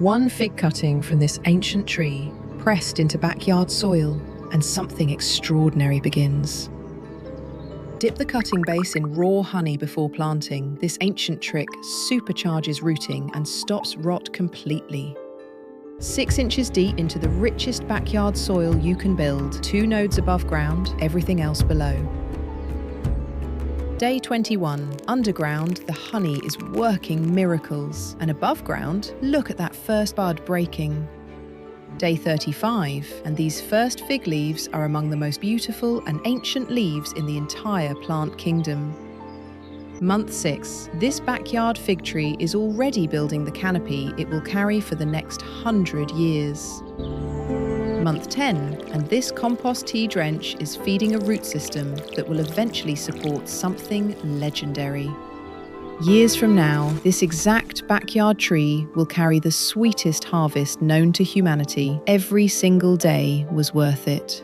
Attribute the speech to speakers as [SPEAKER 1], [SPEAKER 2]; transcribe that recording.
[SPEAKER 1] One fig cutting from this ancient tree, pressed into backyard soil, and something extraordinary begins. Dip the cutting base in raw honey before planting. This ancient trick supercharges rooting and stops rot completely. 6 inches deep into the richest backyard soil you can build, 2 nodes above ground, everything else below. Day 21. Underground, the honey is working miracles. And above ground, look at that first bud breaking. Day 35, and these first fig leaves are among the most beautiful and ancient leaves in the entire plant kingdom. Month 6. This backyard fig tree is already building the canopy it will carry for the next 100 years. Month 10, and this compost tea drench is feeding a root system that will eventually support something legendary. Years from now, this exact backyard tree will carry the sweetest harvest known to humanity. Every single day was worth it.